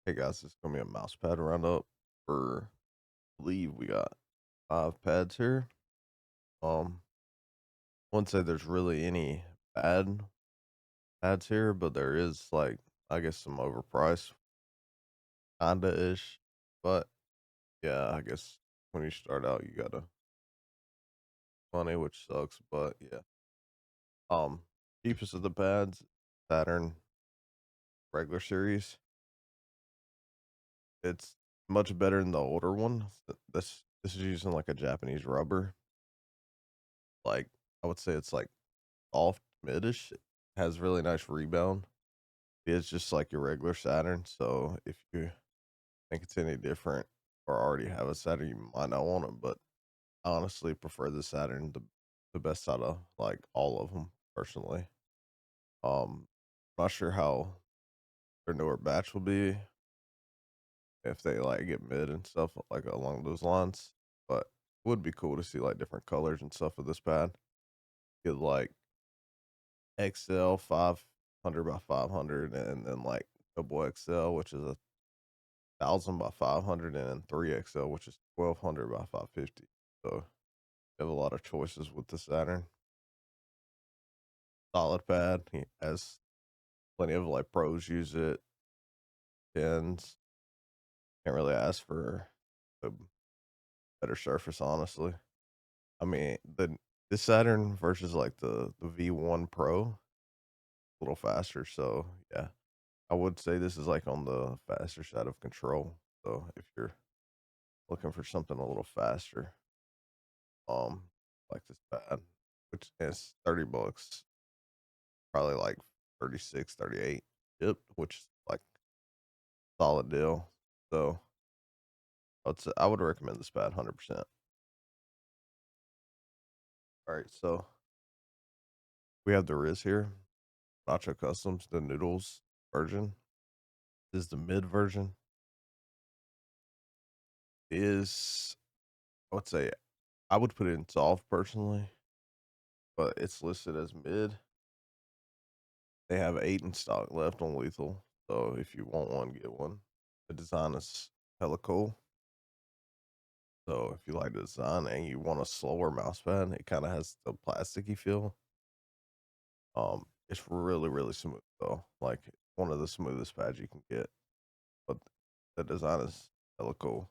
Hey guys, it's gonna be a mouse pad roundup for I believe we got 5 pads here. Um, wouldn't say there's really any bad pads here, but there is like I guess some overpriced kinda ish. But yeah, I guess when you start out you gotta money, which sucks, but yeah. Um, cheapest of the pads, Saturn regular series. It's much better than the older one. This is using like a Japanese rubber. Like I would say it's like off midish, has really nice rebound. It's just like your regular Saturn, so if you think it's any different or already have a Saturn, you might not want it, but I honestly prefer the Saturn the best out of, like, all of them personally. Um, not sure how their newer batch will be if they, like, get mid and stuff, like, along those lines, but it would be cool to see, like, different colors and stuff with this pad. Get, like, XL 500 by 500 and then like double XL, which is 1,000 by 500, and then 3XL, which is 1,200 by 550. So you have a lot of choices with the Saturn. Solid pad. He has plenty of like pros use it. Tens. Can't really ask for a better surface, honestly. I mean, the Saturn versus like the V1 Pro, a little faster. So yeah, I would say this is like on the faster side of control. So if you're looking for something a little faster, like this pad, which is $30, probably like 36, 38. Yep, which is like solid deal. So I would recommend this pad 100%. All right, so we have the Riz here, Nacho Customs, the noodles version. This is the mid version. Is I would say I would put it in soft personally, but it's listed as mid. They have 8 in stock left on lethal, so if you want one, get one. The design is hella cool. So if you like the design and you want a slower mouse pad, it kinda has the plasticky feel. It's really, really smooth though, like one of the smoothest pads you can get, but the design is hella cool.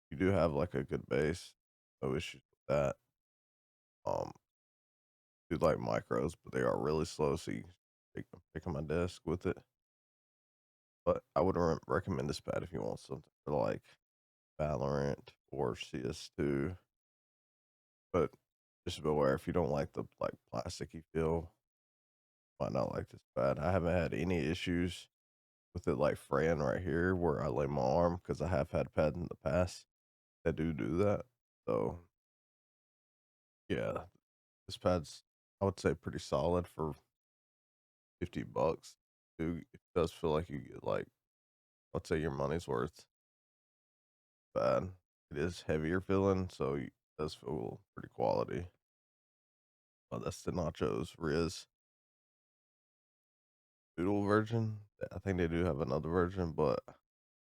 You do have like a good base, no issues with that. Um, do like micros, but they are really slow, so you pick on my desk with it. But I would recommend this pad if you want something for like Valorant or CS2. But just be aware if you don't like the like plasticky feel, might not like this pad. I haven't had any issues with it like fraying right here where I lay my arm because I have had pads in the past that do that. So yeah, this pad's I would say pretty solid for $50. It does feel like you get like I'd say your money's worth. Bad. It is heavier feeling, so it does feel pretty quality. Oh, that's the nachos Riz Doodle version. I think they do have another version, but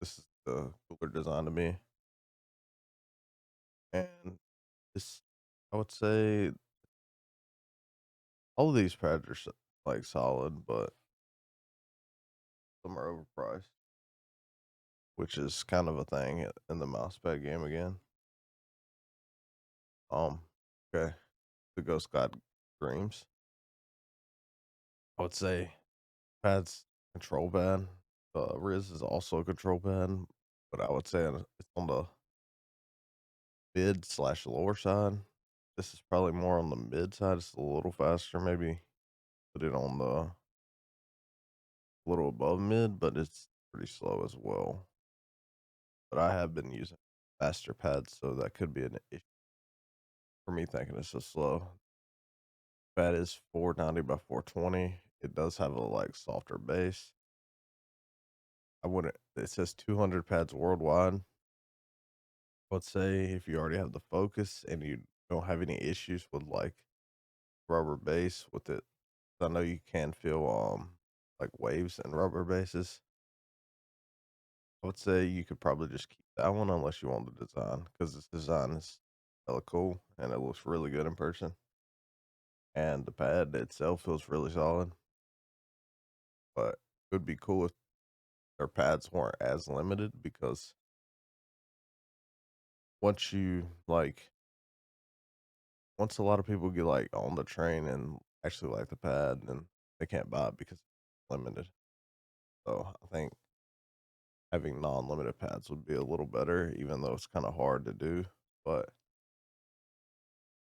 this is the cooler design to me. And this, I would say, all of these pads are like solid, but some are overpriced, which is kind of a thing in the mousepad game again. Um, okay, the Ghost God Dreams. I would say pads control pad. Riz is also a control pad, but I would say it's on the mid slash lower side. This is probably more on the mid side. It's a little faster, maybe put it on the little above mid, but it's pretty slow as well. But I have been using faster pads, so that could be an issue for me thinking it's so slow. Pad is 490 by 420. It does have a like softer base. I wouldn't. It says 200 pads worldwide. Let's say if you already have the focus and you don't have any issues with like rubber base with it, I know you can feel like waves and rubber bases. I would say you could probably just keep that one unless you want the design, because this design is hella cool and it looks really good in person. And the pad itself feels really solid. But it would be cool if their pads weren't as limited because once you like once a lot of people get like on the train and actually like the pad, then they can't buy it because it's limited. So I think having non-limited pads would be a little better, even though it's kind of hard to do. But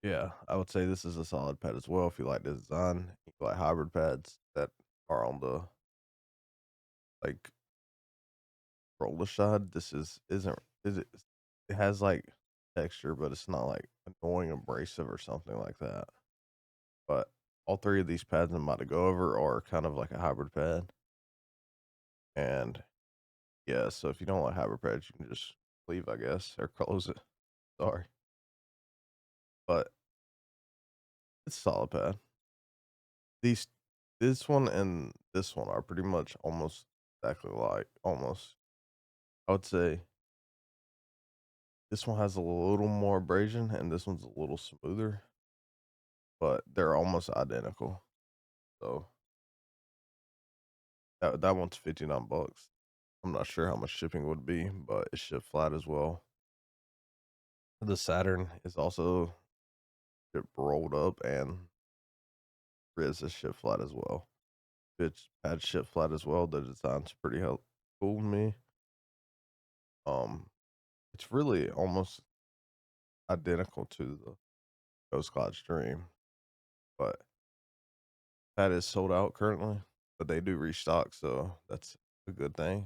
yeah, I would say this is a solid pad as well. If you like the design, you like hybrid pads that are on the like roller side. This isn't is it? It has like texture, but it's not like annoying abrasive or something like that. But all three of these pads I'm about to go over are kind of like a hybrid pad, and yeah. So if you don't like hybrid pads, you can just leave, I guess, or close it. Sorry, but it's a solid pad. These this one and this one are pretty much almost exactly like almost. I would say this one has a little more abrasion and this one's a little smoother, but they're almost identical. So that one's 59 bucks. I'm not sure how much shipping would be, but it's shipped flat as well. The Saturn is also shipped rolled up and Riz is shipped flat as well. It's pad shipped flat as well. The design's pretty cool to me. Um, it's really almost identical to the Ghostglides Dream, but that is sold out currently. But they do restock, so that's a good thing.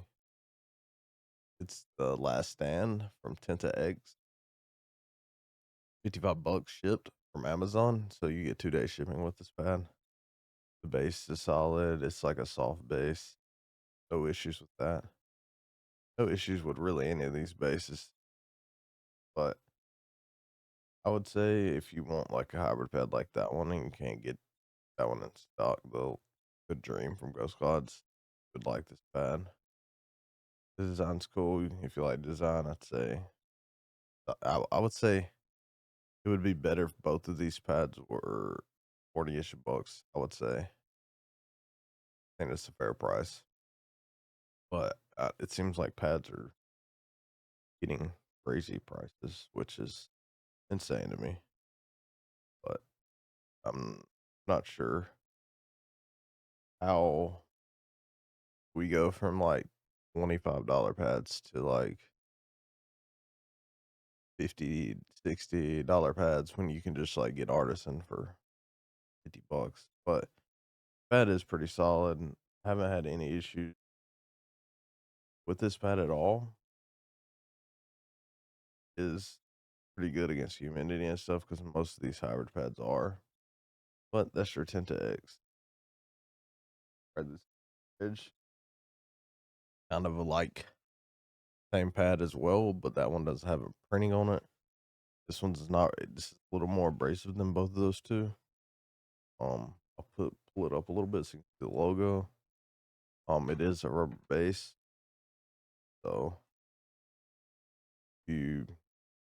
It's the Last Stand from Tenta-X. 55 bucks shipped from Amazon, so you get 2 days shipping with this pad. The base is solid. It's like a soft base. No issues with that. No issues with really any of these bases. But I would say if you want like a hybrid pad like that one and you can't get that one in stock, the Dream from Ghost Gods would like this pad. The design's cool. If you like design, I'd say I would say it would be better if both of these pads were 40-ish bucks. I would say. I think it's a fair price. But it seems like pads are getting crazy prices, which is insane to me. But I'm not sure how we go from like $25 pads to like 50, $60 pads when you can just like get artisan for 50 bucks. But pad is pretty solid. And haven't had any issues with this pad at all. Is pretty good against humidity and stuff because most of these hybrid pads are. But that's your Tenta-X. Or this edge, kind of a like same pad as well, but that one doesn't have a printing on it. This one's not. This is a little more abrasive than both of those two. I'll pull it up a little bit so you can see the logo. It is a rubber base, so you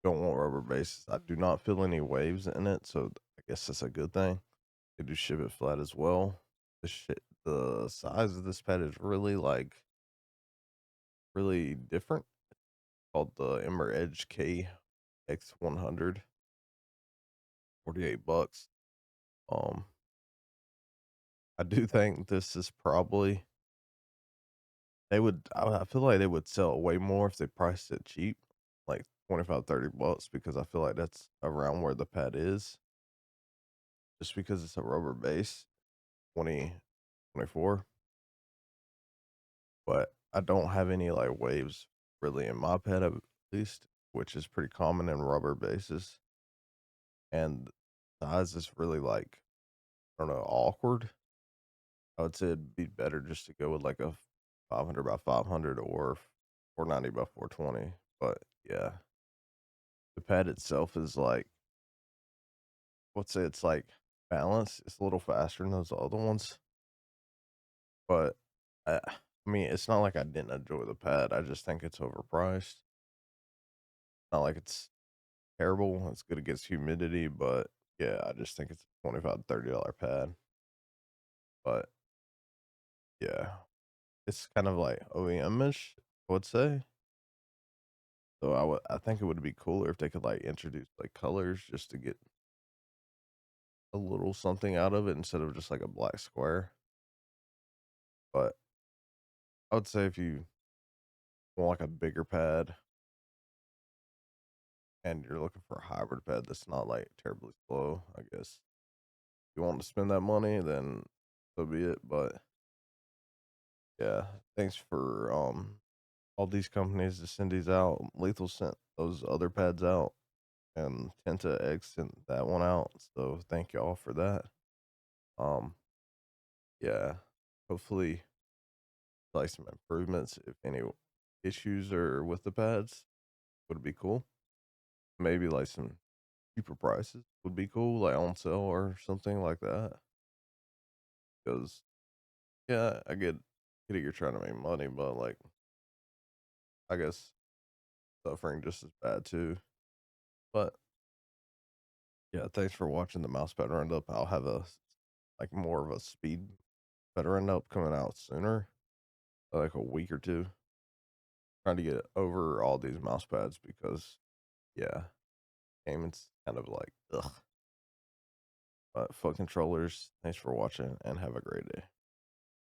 don't want rubber bases. I do not feel any waves in it, so I guess that's a good thing. They do ship it flat as well. The size of this pad is really like really different. Called the Emberedge KX100, 48 bucks. Um, I do think this is probably I feel like they would sell way more if they priced it cheap, like 25, 30 bucks, because I feel like that's around where the pad is, just because it's a rubber base, 2024. But I don't have any like waves really in my pad at least, which is pretty common in rubber bases. And size is really like, I don't know, awkward. I would say it'd be better just to go with like a 500 by 500 or 490 by 420. But yeah, the pad itself is like, let's say it's like balanced. It's a little faster than those other ones, but I mean, it's not like I didn't enjoy the pad, I just think it's overpriced. Not like it's terrible, it's good against humidity, but, yeah, I just think it's a $25 to $30 pad. But, yeah, it's kind of like OEM-ish, I would say. So I think it would be cooler if they could, like, introduce, like, colors just to get a little something out of it instead of just, like, a black square. But I would say if you want, like, a bigger pad and you're looking for a hybrid pad that's not, like, terribly slow, I guess. If you want to spend that money, then so be it, but yeah, thanks for, all these companies to send these out. Lethal sent those other pads out, and Tenta-X sent that one out, so thank y'all for that. Um, yeah, hopefully, like, some improvements, if any issues are with the pads, would be cool. Maybe, like, some cheaper prices would be cool, like, on sale or something like that. Because yeah, I get it you're trying to make money, but, like, I guess suffering just as bad too. But, yeah, thanks for watching the Mousepad roundup. I'll have like, more of a speed pad roundup coming out sooner, like, a week or 2. Trying to get over all these mouse pads because, yeah, gaming's kind of like, ugh. But fuck controllers, thanks for watching, and have a great day.